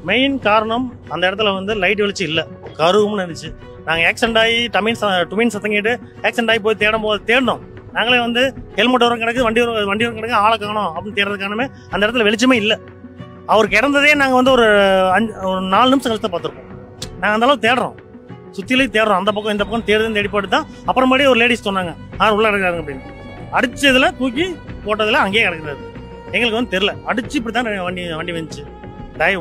Main காரணம் அந்த இடத்துல வந்து லைட் வெளிச்சு இல்லை, கருவும்னு இருந்துச்சு. நாங்கள் ஆக்சிடென்ட் ஆகி டுமின் சத்தம் கேட்டு ஆக்சிடென்ட் ஆகி போய் தேடணும். நாங்களே வந்து ஹெல்மெட் வரும் கிடக்கு, வண்டி வரும் கிடக்கு, ஆளை காணும் அப்படின்னு தேடுறதுக்கானமே அந்த இடத்துல வெளிச்சமே இல்லை. அவருக்கு இறந்ததே நாங்கள் வந்து ஒரு 4 நிமிஷம் கழித்து பார்த்துருப்போம். நாங்கள் அந்த அளவுக்கு தேடுறோம், சுற்றிலையும் தேடுறோம், அந்த பக்கம் இந்த பக்கம் தேடி போட்டு தான் அப்புறமாடி ஒரு லேடிஸ் சொன்னாங்க உள்ள கிடக்குறாங்க அப்படின்னு. அடிச்சதுல தூக்கி போட்டதில் அங்கேயே கிடக்குறாரு. எங்களுக்கு வந்து தெரில, அடிச்சு இப்படி தான் வண்டி வந்துச்சு,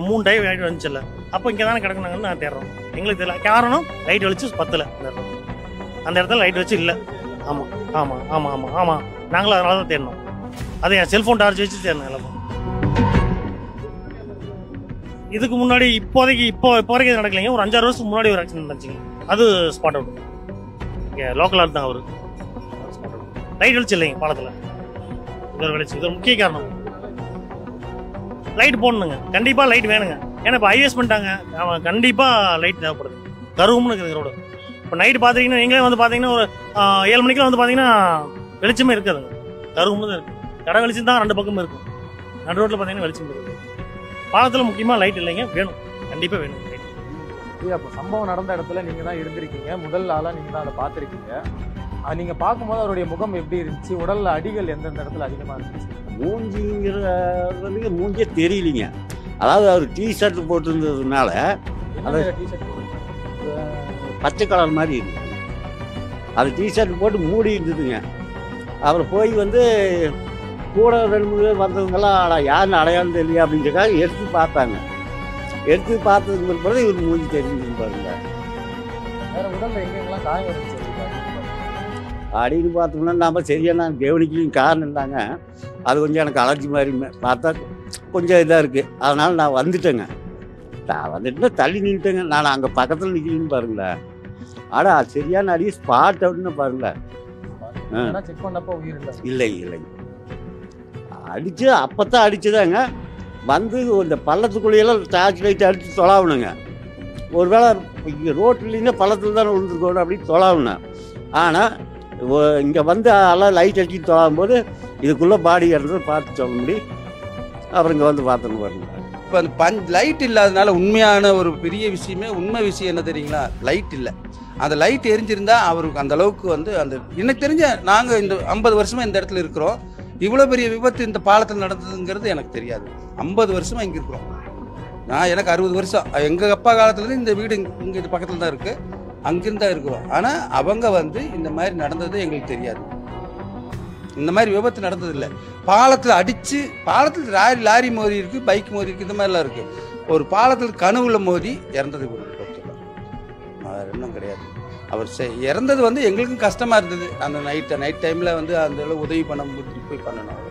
3 டைவ் லைட் வந்துச்சு இல்லை. அப்போ இங்கே தானே கிடக்குனாங்கன்னு நாங்கள் தேடுறோம். எங்களுக்கு தெரியல காரணம், லைட் வெளிச்சு பத்தலை அந்த இடத்துல லைட் வச்சு இல்லை. ஆமாம் ஆமாம் ஆமாம் ஆமாம் ஆமாம் நாங்களும் அதனால தான் தேடணும். அது என் செல்ஃபோன் டார்ச் வச்சு தேடணும் எல்லாமே. இதுக்கு முன்னாடி இப்போ வரைக்கும் நடக்கலைங்க. ஒரு 5-6 வருஷத்துக்கு முன்னாடி ஒரு ஆக்சிடென்ட் நடந்துச்சுங்க. அது ஸ்பாட் அவுட். இங்கே லோக்கலாக இருந்தாங்க அவரு. லைட் வெளிச்சு இல்லைங்க பாலத்தில். இது வெளிச்சு, இது ஒரு முக்கிய காரணம். லைட் போடணுங்க, கண்டிப்பாக லைட் வேணுங்க. ஏன்னா இப்போ ஹைவேஸ் பண்ணிட்டாங்க, அவன் கண்டிப்பாக லைட் தேவைப்படுது. கருவும்னு இருக்குது ரோடு. இப்போ நைட்டு பார்த்தீங்கன்னா நீங்களே வந்து பார்த்தீங்கன்னா ஒரு 7 மணிக்கெலாம் வந்து பார்த்தீங்கன்னா வெளிச்சமே இருக்காதுங்க, கருவும்னு தான் இருக்குது. கடை வெளிச்சம் தான் 2 பக்கமும் இருக்கும். நடு ரோட்டில் பார்த்தீங்கன்னா வெளிச்சம் இருக்குது. பாலத்தில் முக்கியமாக லைட் இல்லைங்க, வேணும், கண்டிப்பாக வேணும் லைட். அப்போ சம்பவம் நடந்த இடத்துல நீங்கள் தான் இருந்திருக்கீங்க, முதல் ஆளாக நீங்கள் தான் அதை பார்த்துருக்கீங்க. நீங்கள் பார்க்கும்போது அவருடைய முகம் எப்படி இருந்துச்சு? உடல்ல அடிகள் எந்தெந்த இடத்துல அதிகமாக இருந்துச்சு? மூஞ்சியே தெரியலிங்க. அதாவது அவர் டிஷர்ட் போட்டிருந்ததுனால டிஷர்ட் பச்சை கலர் மாதிரி இருக்கு. அது டிஷர்ட் போட்டு மூடி இருந்ததுங்க. அவர் போய் வந்து கூட 2-3 பேர் வந்தவங்கெல்லாம் யாருன்னு அடையாளம் தெரியல அப்படின்றக்காக எடுத்து பார்த்தாங்க. எடுத்து பார்த்ததுக்கு பிறகு இவர் மூஞ்சி தெரிஞ்சுன்னு பாருங்க. வேற உடல்ல எங்கெங்கெல்லாம் காயம் இருந்துச்சு அப்படின்னு பார்த்தோம்னா நம்ம சரியாக நான் கவனிக்கலையும் காரணம் இல்லைங்க. அது கொஞ்சம் எனக்கு அலர்ஜி மாதிரி பார்த்தா கொஞ்சம் இதாக இருக்குது. அதனால் நான் வந்துட்டேங்க. நான் வந்துட்டுனா தள்ளி நின்றுட்டேங்க. நான் அங்கே பக்கத்தில் நிற்கலன்னு பாருங்களேன். ஆனால் சரியான அடி ஸ்பாட் அவுட்னு பாருங்களேன். செக் பண்ணப்போ உயிர் இல்லை இல்லைங்க, அடித்து அப்போ தான் அடிச்சுதாங்க. வந்து இந்த பள்ளத்துக்குள்ளேயெல்லாம் டார்ச் லைட் அடித்து தொலாவணுங்க. ஒருவேளை இங்கே ரோட்லேருந்து பள்ளத்தில் தானே விழுந்துருக்கணும் அப்படின்னு தொலாவணும். ஆனால் இங்கே வந்து எல்லாம் லைட் அடிச்சு தொலாவும் போது இதுக்குள்ளே பாடி இறந்து பார்த்து சொல்ல முடியும். அப்புறம் இங்கே வந்து பார்த்தோன்னு பாருங்க. இப்போ அந்த லைட் இல்லாதனால உண்மையான ஒரு பெரிய விஷயமே, உண்மை விஷயம் என்ன தெரியுங்களா? லைட் இல்லை. அந்த லைட் எரிஞ்சிருந்தா அவருக்கு அந்த அளவுக்கு வந்து அந்த எனக்கு தெரிஞ்ச நாங்கள் இந்த 50 வருஷமாக இந்த இடத்துல இருக்கிறோம். இவ்வளோ பெரிய விபத்து இந்த பாலத்தில் நடந்ததுங்கிறது எனக்கு தெரியாது. 50 வருஷமாக இங்கே இருக்கிறோம். எனக்கு 60 வருஷம். எங்கள் அப்பா காலத்துலேருந்து இந்த வீடு இங்கே இது பக்கத்தில் தான் இருக்குது, அங்கிருந்தா இருக்கிறோம். ஆனால் அவங்க வந்து இந்த மாதிரி நடந்தது எங்களுக்கு தெரியாது. இந்த மாதிரி விபத்து நடந்ததில்லை. பாலத்தில் அடித்து, பாலத்தில் லாரி மோதி இருக்குது, பைக் மோதி இருக்குது, இந்த மாதிரிலாம் இருக்குது. ஒரு பாலத்தில் கனவுல மோதி இறந்தது பொறுத்தலாம் வேறு இன்னும் கிடையாது. அவர் இறந்தது வந்து எங்களுக்கும் கஷ்டமாக இருந்தது. அந்த நைட் டைமில் வந்து அந்த உதவி பண்ண போய் பண்ணணும்.